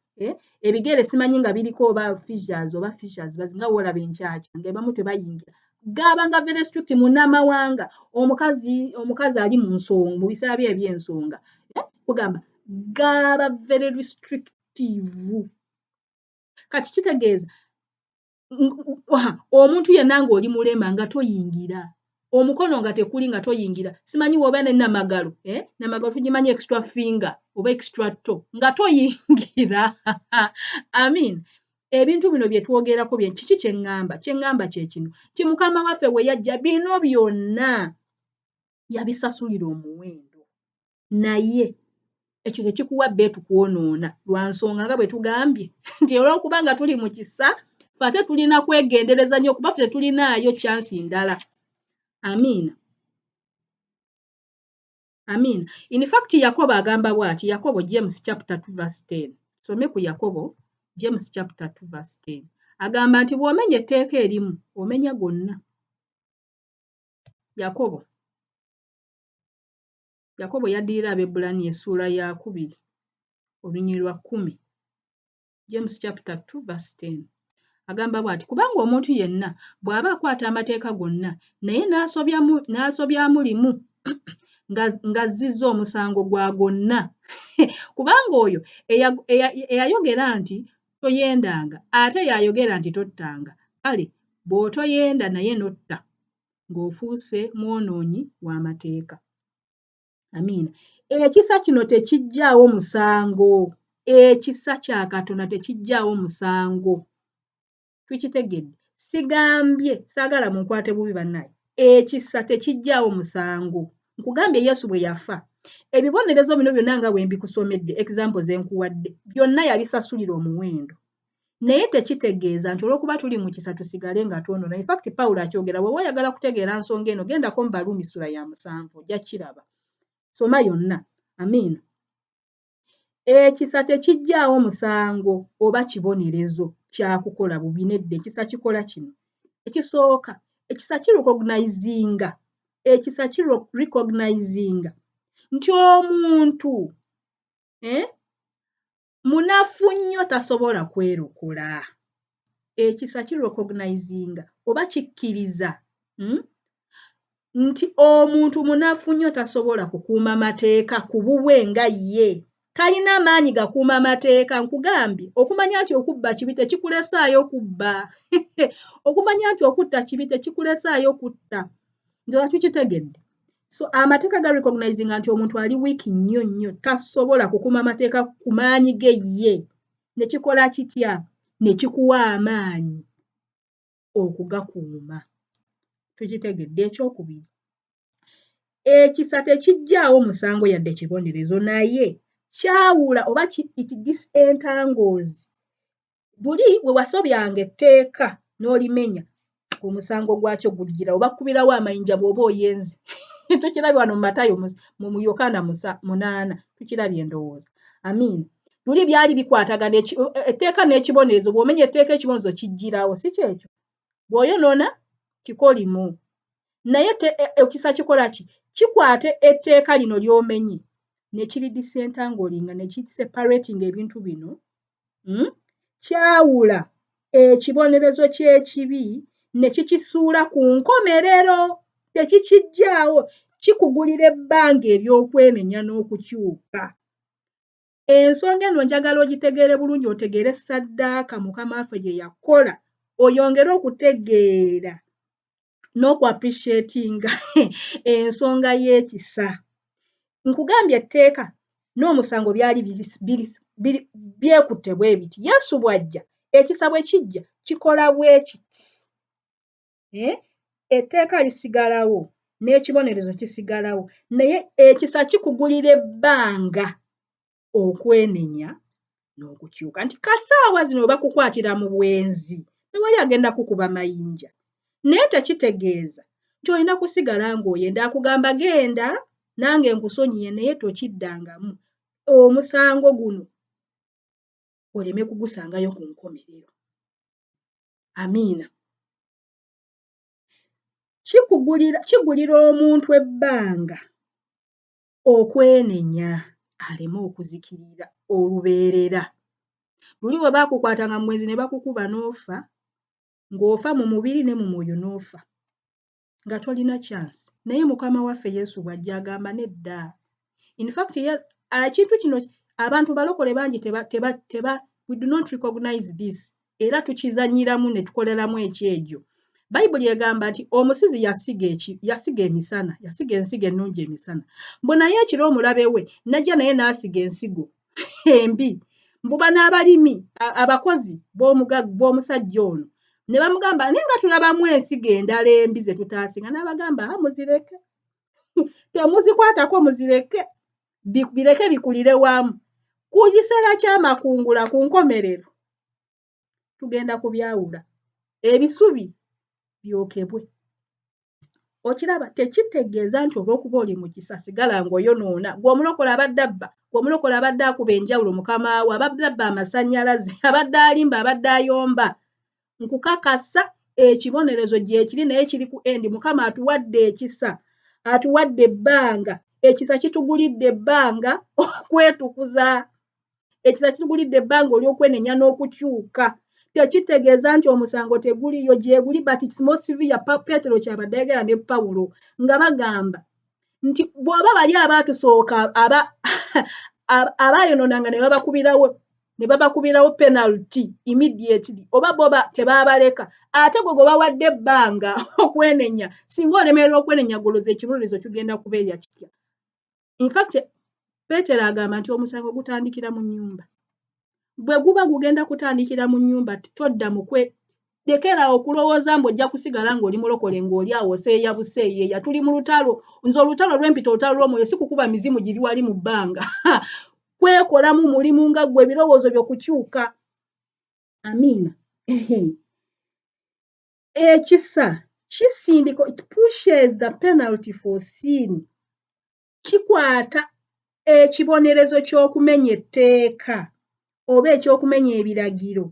ebigere simanyi nga biriko oba fishers bazinga woolaba enkyakya ng'ebamu tebayingira gaabanga very strict munnamawanga omukazi ali mu nsonga mu biseera bye eby'ensonga kugamba gaaba very restrictive kati kitegeeza omuntu yenna ng'oli mulema nga toyingira omukono nga tekuli nga toyingira simanyi woba ne namagalo namagalo tugimanyi extra finger oba extra toe nga toyingira amin ebintu bino bye twogerako kiki kye ŋŋamba kye kino ti mukama waffe we yajja bino byonna yabisasulira omuwendo naye ekyo tekikuwa bbeetu kwonoona lwa nsonga nga bwe tugambye nti olw'okuba nga tuli mu kisa ffe ate tulina kwegendereza nnyo kuba ffe tulinaayo kyansi ndala amiina in fact yakobo agamba bw'ati yakobo James chapter 2 verse 10 some ku yakobo James chapter 2 verse 10 agamba nti bw'omenya etteeka erimu omenya gonna yakobo yaddirira Abaebbulaniya essuula ya 2 olunyiriri lwa 10 James chapter 2 verse 10 agamba bw'ati kubanga omuntu yenna bw'aba akwata amateeka gonna naye n'asobyamu limu ng'azzizza omusango gwa gonna kubanga oyo eyayogera nti toyendanga ate yayogera nti tottanga kale bw'otoyenda naye n'otta ng'ofuuse mwonoonyi w'amateeka amiina ekisa kino tekijjaawo musango ekisa kya Katonda tekijjaawo musango tukitegedde sigambye saagala munkwate bubi bannaye ekisa tekijjaawo musango nkugambye Yesu bwe yafa ebibonerezo bino byonna nga bwe mbikusomedde example ze nkuwadde byonna yabisasulira omuwendo naye tekitegeeza nti olw'okuba tuli mu kisa tusigale nga twonoona in fact Pawulo akyogera bw'oba oyagala kutegeera nsonga eno gendako mu Baluumi ssula ya 7 ojja kiraba soma yonna amiina ekisa tekijjaawo musango oba kibonerezo kyakukola bubi nedda ekisa kikola kino ekisooka ekisa kirecognizinga nti omuntu munafu nnyo tasobola kwerokola ekisa kirecognizinga oba kikkiriza nti omuntu munafu nnyo tasobola kukuuma mateeka ku bubwe nga ye talina maanyi gakuuma mateeka nkugambye okumanya nti okubba kibi tekikulesaayo kubba okumanya nti okutta kibi tekikulesaayo kutta ndola tukitegedde so amateeka ga recognizinga nti omuntu ali wiiki nnyo tasobola kukuuma mateeka ku maanyi ge ye ne kikola kitya ne kikuwa amaanyi okugakuuma tukitegedde ekyokubiri ekisa tekijjaawo musango yadde kibonerezo naye kyawula oba it disentangles buli we wasobyanga etteeka n'olimenya omusango gwakyo gujjira oba kkubirawo amayinja bw'oba oyenze tukirabye wano mu Matayo mu Yokaana 8 tukirabye endowooza amiina luli byali bikwatagana etteeka n'ekibonerezo bw'omenya etteeka ekibonerezo kijjirawo si kyekyo bw'oyonoona kikolimu naye ekisa kikola ki kikwata etteeka lino ly'omenye ne kiri disentangolinga ne kiseparatinga ebintu bino kyawula ekibonerezo ky'ekibi ne kikisuula ku nkomerero tekikijjaawo kikugulira ebbanga ery'okwemenya n'okukyuka ensonga eno njagala ogitegeere bulungi otegeere ssaddaaka Mukama waffe gye yakola oyongere okutegeera n'okuappreciatinga ensonga y'ekisa nkugambye etteeka n'omusango byali byekutte bwe biti Yesu bw'ajja ekisa bwe kijja kikola bwe kiti etteeka lisigalawo n'ekibonerezo kisigalawo naye ekisa kikugulira ebbanga okwenenya n'okukyuka nti kasaawa zino bakukwatira mu bwenzi tewali agenda kukuba mayinja naye tekitegeeza nti olina kusigala ng'oyenda akugamba genda nange nkusonyiye naye tokiddangamu omusango guno oleme kugusangayo ku nkomerero. Amiina. Kigulira omuntu ebbanga okwenenya aleme okuzikirira olubeerera. Luli bwe baakukwatanga mu mwezi ne bakukuba n'ofa, ng'ofa mu mubiri ne mu mwoyo n'ofa, nga tolina chance. Naye Mukama waffe Yesu bw'ajja agamba nedda. In fact, ekintu kino abantu balokole bangi we do not recognize this. Era tukizanyiramu ne tukoleramu ekyejo. Bayibuli egamba nti omusizi yasiga emisana, yasiga ensigo ennungi emisana. Mbu naye ekiro omulabe we najja naye n'asiga ensigo embi. Mbu bano abalimi abakozi b'omusajja ono ne bamugamba naye nga tulabamu ensigo endala embi ze tutaasinga. N'abagamba muzireke, temuzikwatako, muzireke, bireke bikulire wamu. Ku kiseera ky'amakungula ku nkomerero tugenda kubyawula, ebisubi byokebwe. Okiraba, tekitegeeza nti olw'okuba oli mu kisa sigala ng'oyonoona. Gwe omulokole abadde abba, gwe omulokole abadde akuba enjawulo mukama we, abadde abba amasannyalaze, abadde alimba, abadde ayomba. Nkukakasa ekibonerezo gyekiri naye kiri ku endi. Mukama atuwadde ekisa, atuwadde ebbanga. Ekisa kitugulidde ebbanga okwetukuza. Ekisa kitugulidde ebbanga olw'okwenenya n'okukyuka. Tekitegeeza nti omusango teguliyo, gyeguli, but it's more severe. Peetero kyabadde ayogera ne Pawulo nga bagamba nti bw'oba bali abaatusooka abaayonoonanga ne babakubirawo penalty immediately, oba boba tebaabaleka, ate gwe bawadde ebbanga okwenenya, singa olemererwa okwenenya goloza ekibonerezo kigenda kubeera kitya. In fact, Peetero agamba nti omusango gutandikira mu nnyumba. Bwe guba gugenda kutandikira mu nnyumba, todda lekera okulowooza ng'ojja kusigala ng'oli mulokole ng'oli awo oseeya buseeyeeya. Tuli mu lutalo, nze olutalo lw'empita olutalo lw'omwoyo, si kukuba mizimu giri wali mu bbanga. Kwekolamu mulimu nga ggwe, ebirowoozo by'okukyuka. Amiina. Ekisa kisindika, it pushes the penalty for sin. Kikwata ekibonerezo ky'okumenya etteeka oba ekyokumenya ebiragiro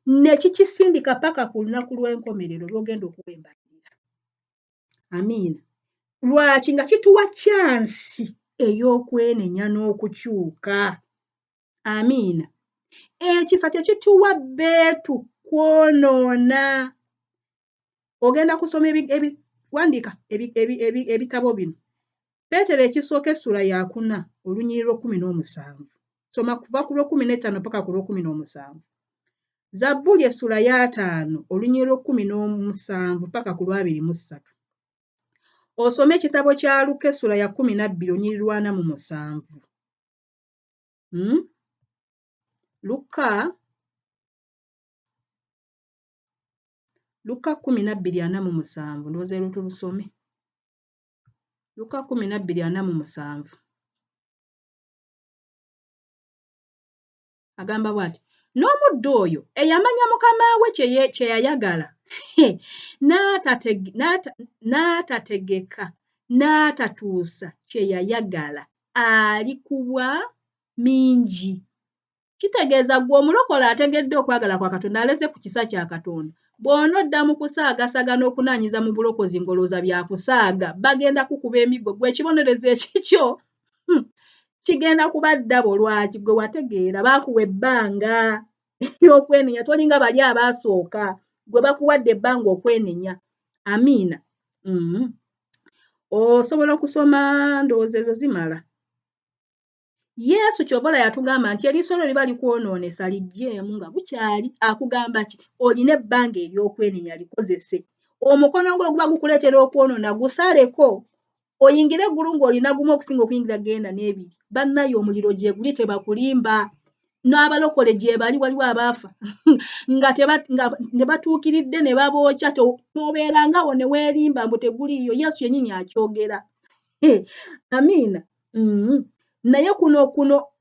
ne kikisindika paka ku lunaku lw'enkomerero lw'ogenda okuwembalira. Amiina. Lwaki? Nga kituwa chansi ey'okwenenya n'okukyuka. Amiina. Ekisa tekituwa bbeetu kwonoona. Ogenda kusoma wandiika ebitabo bino. Peetero ekisooka essula ya 4 olunyiriri 17. Soma kuva ku 15 paka ku 17. Zabbuli essula ya 5 olunyiriri 17 paka ku 23. Osome ekitabo kya Luka essula ya 12 olunyiriri 47. Luka 12:47 ndowooza ero tulusome. Luka 12:47. Agamba bw'ati, n'omuddu oyo eyamanya mukama we kye yayagala n'atategeka n'atatuusa kye yayagala alikubwa mingi. Kitegeeza gwe omulokole ategedde okwagala kwa Katonda, aleze ku kisa kya Katonda. Bw'onodda mu kusaagasaaga n'okunaanyiza mu bulokozi ngolooza bya kusaaga, bagenda kukuba emiggo. Gwe ekibonerezo ekikyo kigenda kuba ddabo. Lwaki? Gwe wategeera baakuwa ebbanga ery'okwenenya. Tolinga bali abaasooka, gwe bakuwadde ebbanga okwenenya. Amiina. Osobola okusoma ndowooza ezo zimala. Yesu ky'ovola yatugamba nti eriisolo liba likwonoonesa liggyeemu nga bukyali. Akugamba ki? Olina ebbanga ery'okwenenya, likozese. Omukono gwe guba gukuleetera okwonoona, gusaleko. Oyingire eggulu ng'olina gumu okusinga okuyingira, genda n'ebiri. Bannaye omuliro gye guli, tebakulimba. N'abalokole gye bali, waliwo abaafa nga tebatuukiridde ne babookya. Tobeerangawo ne weerimba mbu teguliiyo. Yesu yennyini akyogera. Amiina. Naye kuno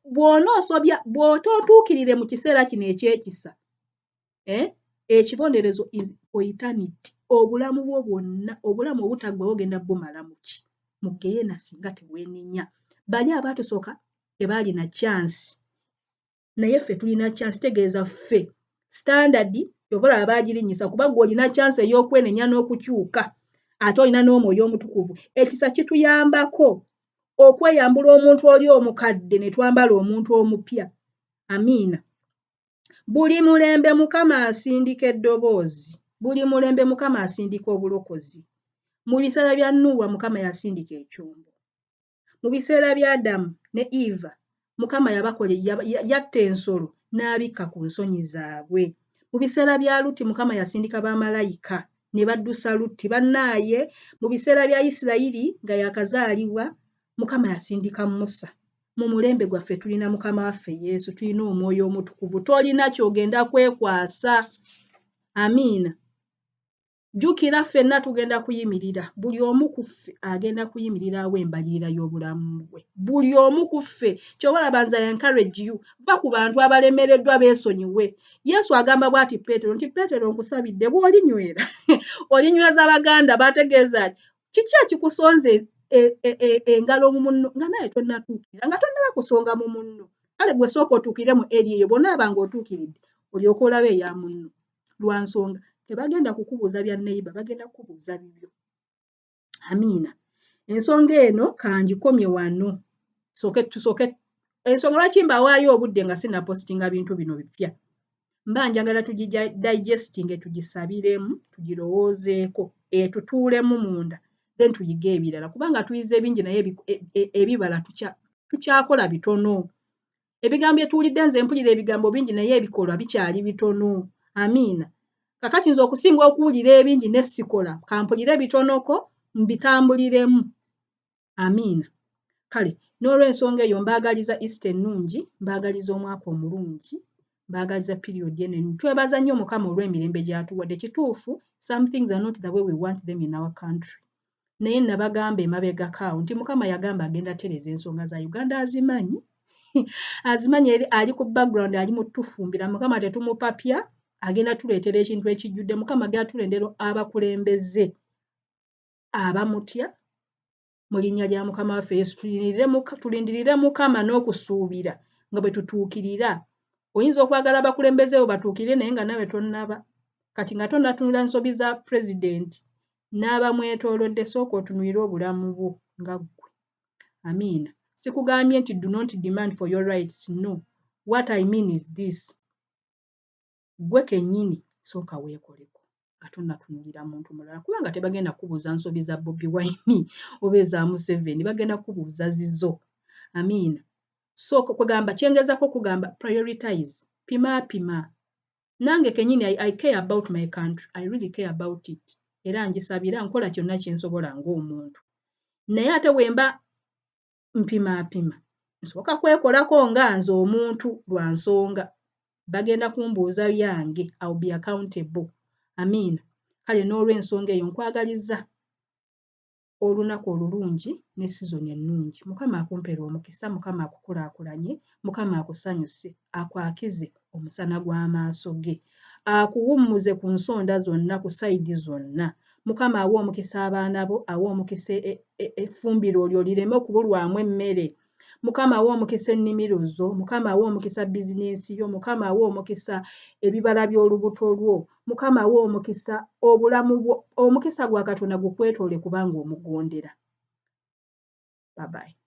bw'onoosobya, bw'otootuukirire mu kiseera kino eky'ekisa, ekibonerezo is for eternity. Obulamu bwo bwonna, obulamu obutaggwawo ogenda bumala mu geyeena singa teweenenya. Bali abaatusooka tebaalina chance. naye ffe tulina chance tegeeza ffe standard yovala abagirinyisa kuba gwe olina chance ey'okwenenya n'okukyuka ate olina n'omwoyo omutukuvu ekisa kituyambako okweyambula omuntu oli omukadde ne twambala omuntu omupya amiina buli mulembe mukama asindika eddoboozi buli mulembe mukama asindika obulokozi mu biseera bya Nuuwa mukama yasindika ekyombo mu biseera bya Adamu ne Eva mukama yatta ensolo n'abikka ku nsonyi zaabwe mu biseera bya Lutti mukama yasindika bamalayika ne baddusa Lutti bannaaye mu biseera bya Isirayiri nga yakazaalibwa mukama yasindika Musa mu mulembe gwaffe tulina mukama waffe Yesu tulina omwoyo omutukuvu tolina kyogenda kwekwasa amiina jjukira ffenna tugenda kuyimirira buli omu ku ffe agenda kuyimirira awo embalirira y'obulamu bwe buli omu ku ffe ky'obalaba nze encourage you va ku bantu abalemereddwa beesonyiwe Yesu agamba bw'ati Peetero nti Peetero nkusabidde bw'olinywera olinyweza baganda bategeeza kiki ekikusonze engalo mu munno nga naye tonnatuukira nga tonnaba kusonga mu munno kale gwe sooka otuukire mu eri eyo bw'onaaba ng'otuukiridde olyoke olabe eya munno lwa nsonga tebagenda kukubuuza bya neighbor bagenda kukubuuza bibyo amiina ensonga eno kangikomye wano tusooke ensonga lwaki mbawaayo obudde nga sinapositinga bintu bino bipya mba njagala tugidigestinge tugisabiremu tugirowoozeeko tutuulemu munda then tuyiga ebirala kubanga tuyize ebingi naye ebibala tukyakola bitono ebigambo byetuwulidde nze mpulira ebigambo bingi naye ebikolwa bikyali bitono amiina kakati nze okusinga okuwulira ebingi nesikola kampulire bitonoko mbitambuliremu amiina kale n'olw'ensonga eyo mbaagaliza Easter ennungi mbaagaliza omwaka omulungi mbaagaliza period eno twebaza nnyo mukama olw'emirembe gy'atuwadde kituufu some things are not the way we want them in our country naye nabagamba emabegakaawo nti mukama yagamba agenda tereza ensonga za Uganda azimanyi azimanyi ali ku background ali mu tufumbira mukama tetumupapya agenda tuleetera ekintu ekijjudde mukama agenda tulendera abakulembeze abamutya mu linnya lya mukama waffe Yesu tulindirire mukama n'okusuubira nga bwe tutuukirira oyinza okwagala abakulembeze bo batuukirire naye nga nawe tonnaba kati nga tonnatunula nsobi za pulezidenti n'abamwetoolodde sooka otunuulire obulamu bwo nga ggwe amiina sikugambye nti do not demand for your rights no what I mean is this gwe kennyini sooka weekoleko nga tonnatunulira muntu mulala kubanga tebagenda kubuuza nsobi za Bobi Wine oba eza Museveni bagenda kubuuza zizo amiina sooka kugamba kyengezako kugamba prioritize pima nange kennyini I care about my country I really care about it era ngisabira nkola kyonna kyensobola ng'omuntu naye ate wemba mpima nsooka kwekolako nga nze omuntu lwa nsonga bagenda kumbuuza byange I'll be accountable amiina kale n'olw'ensonga eyo nkwagaliza olunaku olulungi ne season ennungi mukama akumpera omukisa mukama akukulaakulanye mukama akusanyuse akwakize omusana gw'amaaso ge akuwummuze ku nsonda zonna ku sayidi zonna mukama awa omukisa abaana bo awa omukisa effumbiro olyo lireme okubulwamu emmere mukama awa omukisa ennimiro zo mukama awa omukisa bizinensi yo mukama awa omukisa ebibala by'olubuto lwo mukama awa omukisa obulamu bwo omukisa gwa Katonda gukwetoole kubanga omugondera bye bye